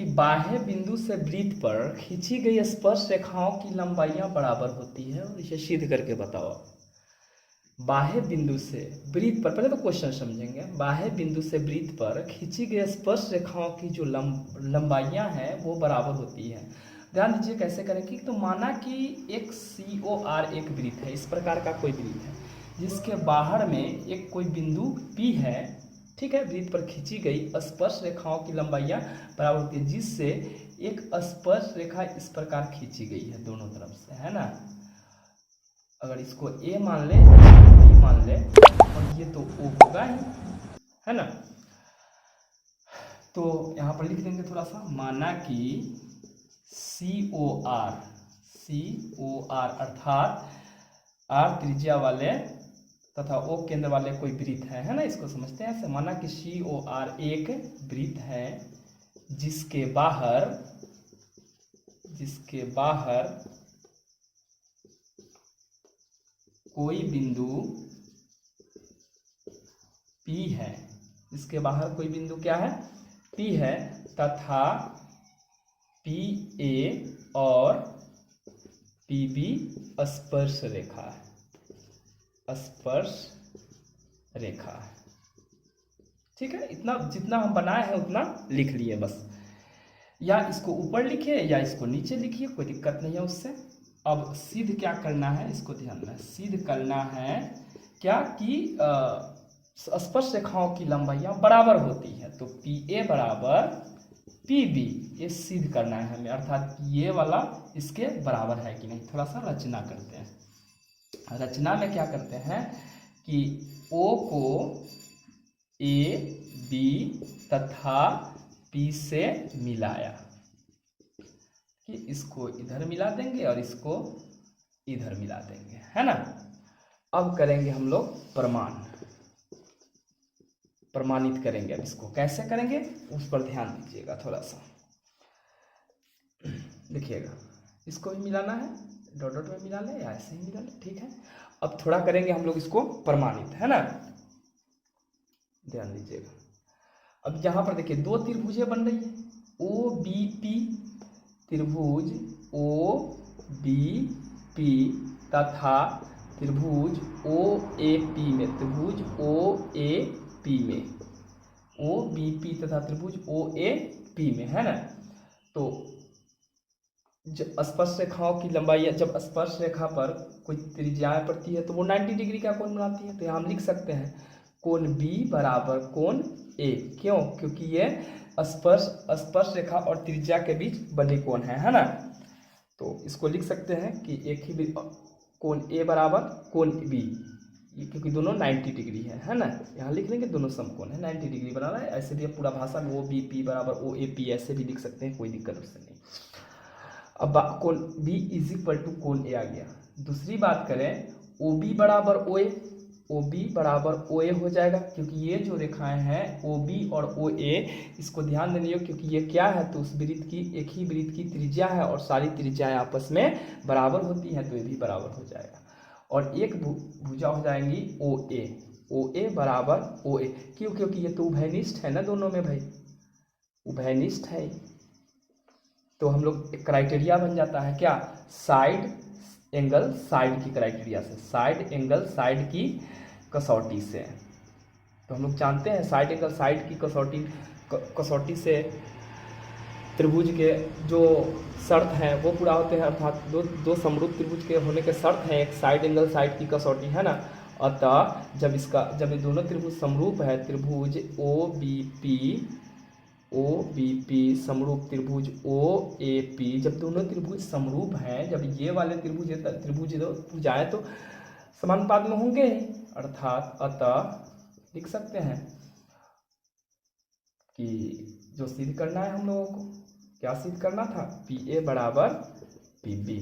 कि बाह्य बिंदु से वृत्त पर खींची गई स्पर्श रेखाओं की लंबाइयां बराबर होती है, और इसे सिद्ध करके बताओ। बाह्य बिंदु से वृत्त पर, पहले तो क्वेश्चन समझेंगे। बाह्य बिंदु से वृत्त पर खींची गई स्पर्श रेखाओं की जो लंबाइयां हैं वो बराबर होती है। ध्यान दीजिए कैसे करें कि, तो माना कि एक COR एक वृत्त है, इस प्रकार का कोई वृत्त है जिसके बाहर में एक कोई बिंदु P है, ठीक है। वृत्त पर खींची गई स्पर्श रेखाओं की लंबाइयां बराबर होती है, जिससे एक स्पर्श रेखा इस प्रकार खींची गई है दोनों तरफ से, है ना। अगर इसको A मान ले, B मान ले, और ये तो O होगा ही, है ना। तो यहाँ पर लिख देंगे थोड़ा सा, माना कि COR अर्थात R त्रिज्या वाले तथा O केंद्र वाले कोई वृत्त है ना। इसको समझते हैं ऐसे। माना कि COR एक वृत्त है जिसके बाहर कोई बिंदु P है, इसके बाहर कोई बिंदु क्या है, P है, तथा PA और PB स्पर्श रेखा है, ठीक है। इतना जितना हम बनाए हैं उतना लिख लिए बस, या इसको ऊपर लिखिए या इसको नीचे लिखिए, कोई दिक्कत नहीं है उससे। अब सिद्ध क्या करना है, इसको ध्यान में सिद्ध करना है क्या कि स्पर्श रेखाओं की लंबाइयां बराबर होती है, तो PA बराबर PB ये सिद्ध करना है हमें, अर्थात ये वाला इसके बराबर है कि नहीं। थोड़ा सा रचना करते हैं। रचना में क्या करते हैं कि O को A B तथा P से मिलाया, कि इसको इधर मिला देंगे और इसको इधर मिला देंगे, है ना। अब करेंगे हम लोग प्रमाणित करेंगे। अब इसको कैसे करेंगे उस पर ध्यान दीजिएगा थोड़ा सा, देखिएगा। इसको भी मिलाना है, डॉट डॉट में मिला ले या ऐसे ही मिला ले, ठीक है। अब थोड़ा करेंगे हम लोग इसको प्रमाणित, है ना। ध्यान दीजिएगा। अब यहाँ पर देखिए दो त्रिभुजें बन रही है, OBP त्रिभुज OBP तथा त्रिभुज OAP में, OBP तथा त्रिभुज OAP में, है ना। तो जब स्पर्श रेखाओं की लंबाई, जब स्पर्श रेखा पर कोई त्रिज्याएं पड़ती है तो वो 90 डिग्री का कोण बनाती है। तो यहाँ हम लिख सकते हैं कोण B बराबर कोण A। क्यों? क्योंकि ये स्पर्श रेखा और त्रिज्या के बीच बने कोण है ना। तो इसको लिख सकते हैं कि एक ही कोण A बराबर कोण B, क्योंकि दोनों 90 डिग्री है ना। यहाँ लिख लेंगे दोनों समकोण है, 90 डिग्री बना रहा है। ऐसे भी पूरा भाषा में OBP बराबर OAP ऐसे भी लिख सकते हैं, कोई दिक्कत उससे नहीं। अब कोण B इज इक्वल टू कोण A आ गया। दूसरी बात करें, OB बराबर OA हो जाएगा, क्योंकि ये जो रेखाएं हैं OB और OA, इसको ध्यान देनी हो, क्योंकि ये क्या है, तो उस वृत्त की, एक ही वृत्त की त्रिज्या है और सारी त्रिज्याएं आपस में बराबर होती हैं, तो ये भी बराबर हो जाएगा। और एक भुजा हो जाएंगी OA बराबर OA, क्योंकि ये तो उभयनिष्ठ है ना दोनों में भाई, उभयनिष्ठ है। तो हम लोग एक क्राइटेरिया बन जाता है क्या, साइड एंगल साइड की क्राइटेरिया से, साइड एंगल साइड की कसौटी से। तो हम लोग जानते हैं साइड एंगल साइड की कसौटी से त्रिभुज के जो शर्त हैं वो पूरा होते हैं, अर्थात दो समरूप त्रिभुज के होने के शर्त हैं, एक साइड एंगल साइड की कसौटी, है ना। अतः जब ये दोनों त्रिभुज समरूप है, त्रिभुज OBP समरूप त्रिभुज OAP, जब दोनों त्रिभुज समरूप हैं, जब ये वाले त्रिभुज भुजाएं तो समानुपात में होंगे, अर्थात अतः लिख सकते हैं कि जो सिद्ध करना है हम लोगों को, क्या सिद्ध करना था, PA बराबर PB,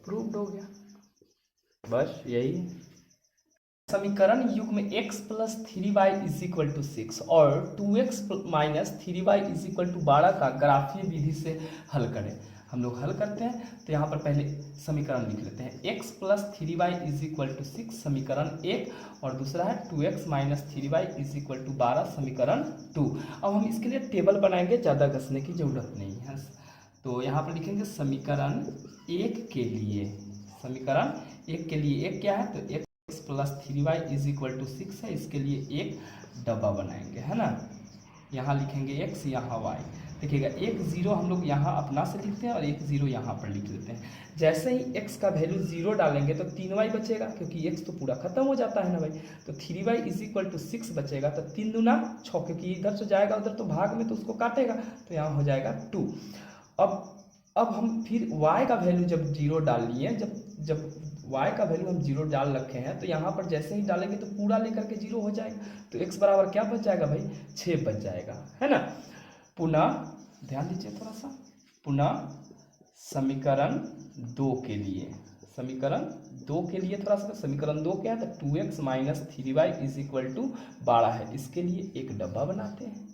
प्रूव्ड हो गया। बस यही है। समीकरण युग्म x plus 3y is equal to 6 और 2x minus 3y is equal to 12 का ग्राफीय विधि से हल करें। हम लोग हल करते हैं। तो यहाँ पर पहले समीकरण लिख लेते हैं, x plus 3y is equal to 6 समीकरण 1, और दूसरा है 2x minus 3y is equal to 12 समीकरण 2। अब हम इसके लिए टेबल बनाएंगे, ज़्यादा घसने की जरूरत नहीं है। तो यहाँ पर लिखेंगे समीकरण 1 के लिए, समीकरण 1 के लिए एक क्या है, तो x plus 3y is equal to 6 है, इसके लिए एक डब्बा बनाएंगे, है ना। यहाँ लिखेंगे x, यहाँ y। देखिएगा 1 0 हम लोग यहाँ अपना से लिखते हैं और 1 0 यहाँ पर लिख लेते हैं। जैसे ही x का वैल्यू 0 डालेंगे तो 3y बचेगा, क्योंकि x तो पूरा खत्म हो जाता है ना भाई। तो 3y इज इक्वल टू 6 बचेगा, तो 3 दूना 6, क्योंकि इधर से जाएगा उधर तो भाग में तो उसको काटेगा, तो यहाँ हो जाएगा 2। अब हम फिर y का वैल्यू जब 0 डाल लिए, जब y का वैल्यू हम 0 डाल रखे हैं, तो यहाँ पर जैसे ही डालेंगे तो पूरा लेकर के 0 हो जाएगा। तो x बराबर क्या बच जाएगा भाई, 6 बच जाएगा, है ना। पुनः ध्यान दीजिए थोड़ा सा, पुनः समीकरण 2 के लिए, समीकरण 2 के लिए थोड़ा सा, समीकरण 2 क्या है, तो 2x minus 3y is equal to 12 है। इसके लिए एक डब्बा बनाते हैं,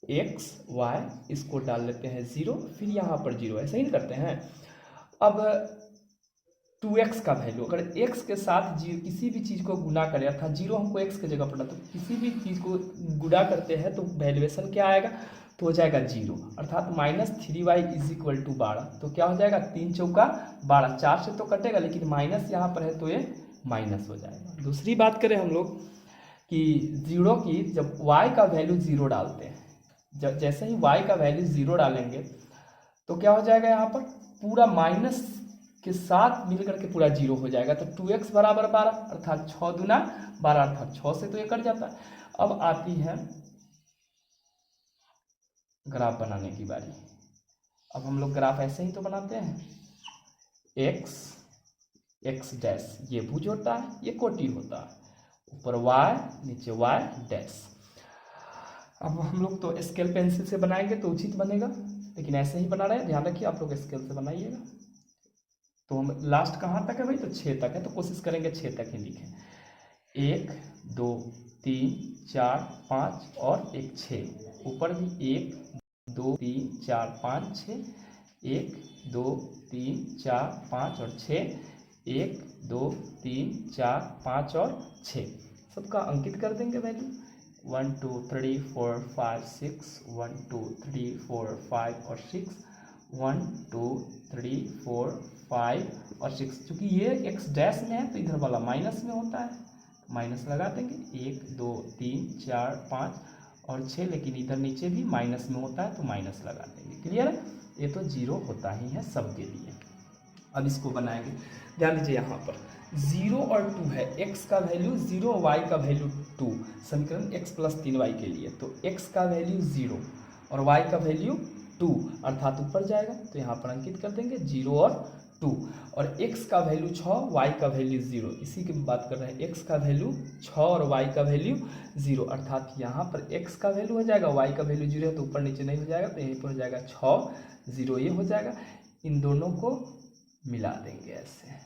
x y इसको डाल लेते हैं 0, फिर यहाँ पर 0, ऐसे ही करते हैं। अब 2x का वैल्यू अगर x के साथ किसी भी चीज़ को गुना करें, अर्थात 0 हमको x की जगह पड़ना, तो किसी भी चीज़ को गुना करते हैं तो वैल्यूएशन क्या आएगा, तो हो जाएगा 0, अर्थात minus 3y is equal to 12। तो क्या हो जाएगा, 3 चौका 12, 4 से तो कटेगा लेकिन माइनस यहाँ पर है तो ये माइनस हो जाएगा। दूसरी बात करें हम लोग कि 0 की जब y का वैल्यू 0 डालते हैं, जब जैसे ही y का वैल्यू 0 डालेंगे तो क्या हो जाएगा, यहाँ पर पूरा माइनस के साथ मिल करके पूरा 0 हो जाएगा। तो 2x बराबर 12, अर्थात 6 दूना 12, अर्थात 6 से तो ये कट जाता है। अब आती है ग्राफ बनाने की बारी। अब हम लोग ग्राफ ऐसे ही तो बनाते हैं, x डैश ये भुज होता है, ये कोटि होता है, ऊपर y नीचे y डैश। अब हम लोग तो स्केल पेंसिल से बनाएंगे तो उचित बनेगा, लेकिन ऐसे ही बना रहे हैं, ध्यान रखिए आप लोग स्केल से बनाइएगा। तो हम लास्ट कहाँ तक है भाई, तो 6 तक है, तो कोशिश करेंगे 6 तक ही लिखें। 1 2 3 4 5 और 1 6, ऊपर भी 1 2 3 4 5 6, 1 2 3 4 5 और 6, 1 2 3 4 5 और 6, सबका अंकित कर देंगे वैल्यू। 1 2 3 4 5 6, 1 2 3 4 5 और 6, 1 2 3 4 5 और 6। चूँकि ये x डैश में है तो इधर वाला माइनस में होता है, माइनस लगा देंगे। 1 2 3 4 5 और 6, लेकिन इधर नीचे भी माइनस में होता है तो माइनस लगा देंगे। क्लियर है, ये तो 0 होता ही है सबके लिए। अब इसको बनाएंगे, ध्यान दीजिए यहाँ पर 0 और 2 है, x का वैल्यू 0, y का वैल्यू 2, समीकरण x प्लस 3y के लिए। तो x का वैल्यू 0 और y का वैल्यू 2, अर्थात ऊपर जाएगा तो यहाँ पर अंकित कर देंगे 0 और 2, और x का वैल्यू 6, y का वैल्यू 0, इसी की बात कर रहे हैं। x का वैल्यू 6 और y का वैल्यू 0, अर्थात यहाँ पर x का वैल्यू हो जाएगा, y का वैल्यू 0 है तो ऊपर नीचे नहीं हो जाएगा, तो यहीं पर हो जाएगा 6 0, ये हो जाएगा। इन दोनों को मिला देंगे, ऐसे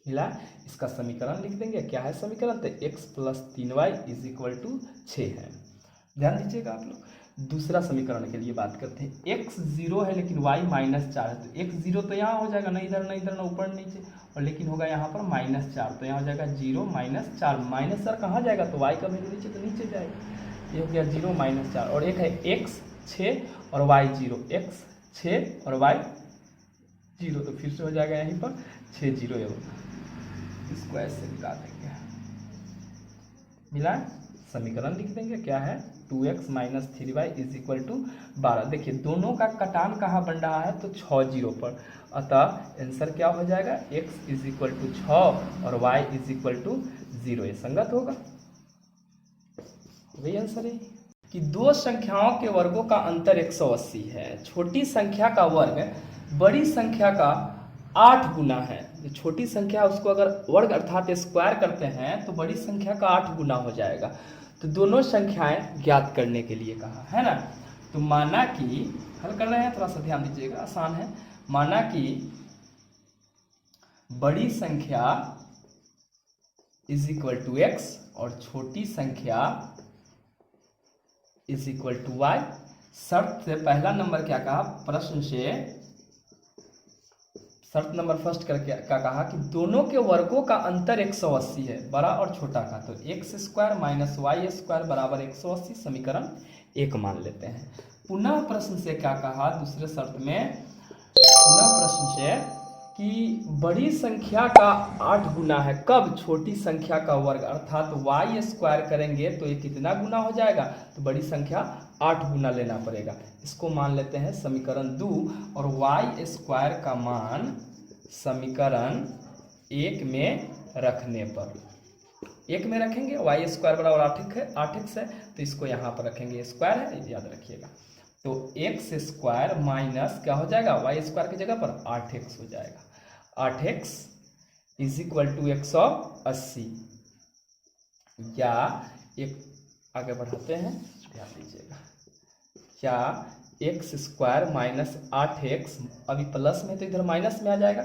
मिला, इसका समीकरण लिख देंगे। क्या है समीकरण, तो x plus 3y is equal to 6 है। ध्यान दीजिएगा आप लोग। दूसरा समीकरण के लिए बात करते हैं, x 0 है लेकिन y माइनस 4 है, तो x 0 तो यहाँ हो जाएगा, ना इधर ना इधर ना ऊपर नीचे, और लेकिन होगा यहाँ पर माइनस 4, तो यहाँ हो जाएगा 0 माइनस 4, माइनस 4 कहाँ जाएगा, तो y का वैल्यू नीचे तो नीचे जाएगा, ये हो गया 0 माइनस 4, और एक है x 6 और y 0, x 6 और y 0, तो फिर से हो जाएगा यहीं पर 6 0, इसको ऐसे मिला देंगे, मिला समीकरण लिख देंगे। क्या है, 2x minus 3y is equal to 12। देखिए दोनों का कटान कहाँ बन रहा है, तो 6 0 पर, अतः आंसर क्या हो जाएगा, x इज इक्वल टू 6 और y इज इक्वल टू 0, ये संगत होगा, वही आंसर है कि दो संख्याओं के वर्गों का अंतर 180 है। छोटी संख्या का वर्ग बड़ी संख्या का 8 गुना है। जो छोटी संख्या उसको अगर वर्ग अर्थात स्क्वायर करते हैं तो बड़ी संख्या का 8 गुना हो जाएगा। तो दोनों संख्याएं ज्ञात करने के लिए कहा है ना। तो माना कि हल कर रहे हैं, थोड़ा सा ध्यान दीजिएगा, आसान है। माना कि बड़ी संख्या इज इक्वल टू एक्स और छोटी संख्या इज इक्वल टू वाई। शर्त से पहला नंबर क्या कहा, प्रश्न से शर्त नंबर फर्स्ट करके क्या कहा कि दोनों के वर्गों का अंतर 180 है, बड़ा और छोटा का। तो x square minus y square बराबर 180 समीकरण 1 मान लेते हैं। पुनः प्रश्न से क्या कहा, दूसरे शर्त में पुनः प्रश्न से कि बड़ी संख्या का 8 गुना है, कब, छोटी संख्या का वर्ग, अर्थात वाई स्क्वायर करेंगे तो ये कितना गुना हो जाएगा, तो बड़ी संख्या 8 गुना लेना पड़ेगा। इसको मान लेते हैं समीकरण 2 और वाई स्क्वायर का मान समीकरण 1 में रखने पर, 1 में रखेंगे, वाई स्क्वायर बराबर 8x है तो इसको यहाँ पर रखेंगे, स्क्वायर है याद रखिएगा। तो एक्स स्क्वायर माइनस क्या हो जाएगा, वाई स्क्वायर की जगह पर 8x हो जाएगा। 8x इज इक्वल टू 180, या एक आगे बढ़ाते हैं, ध्यान दीजिएगा, या एक्स स्क्वायर माइनस 8x, अभी प्लस में तो इधर माइनस में आ जाएगा,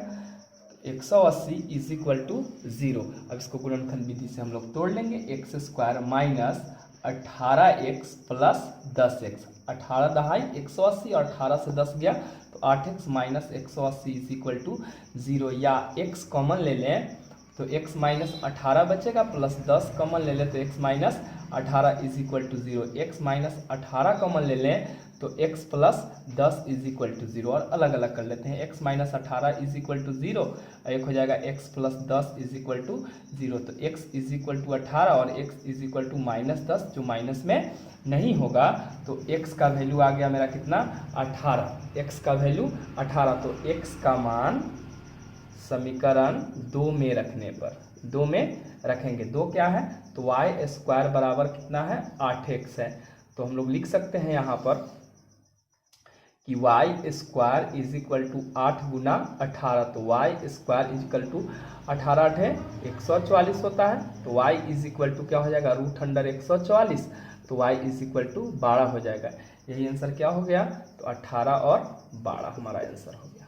180 इज इक्वल टू 0। अब इसको गुणनखंड विधि से हम लोग तोड़ लेंगे, x square minus 18x plus 10x, 18 दहाई 180 और 18 से 10 गया तो 8x minus 180 is equal to 0, या x कॉमन ले लें तो x माइनस 18 बचेगा प्लस 10 कॉमन ले लें तो x minus 18 is equal to 0, x minus 18 common ले लें तो x plus 10 is equal to 0, और अलग अलग कर लेते हैं, x minus 18 is equal to 0 और एक हो जाएगा x plus 10 is equal to 0। तो x इज इक्वल टू 18 और x is equal to minus 10, जो माइनस में नहीं होगा, तो x का वैल्यू आ गया मेरा कितना, 18, x का वैल्यू 18। तो x का मान समीकरण 2 में रखने पर, 2 में रखेंगे, 2 क्या है, तो वाई स्क्वायर बराबर कितना है, 8x है। तो हम लोग लिख सकते हैं यहाँ पर कि y square is equal to 8 गुना 18, तो y square is equal to 18 है 144 होता है, तो वाई इज इक्वल टू क्या हो जाएगा, रूट अंडर 144, तो वाई इज इक्वल टू 12 हो जाएगा। यही आंसर क्या हो गया, तो 18 और 12 हमारा आंसर हो गया।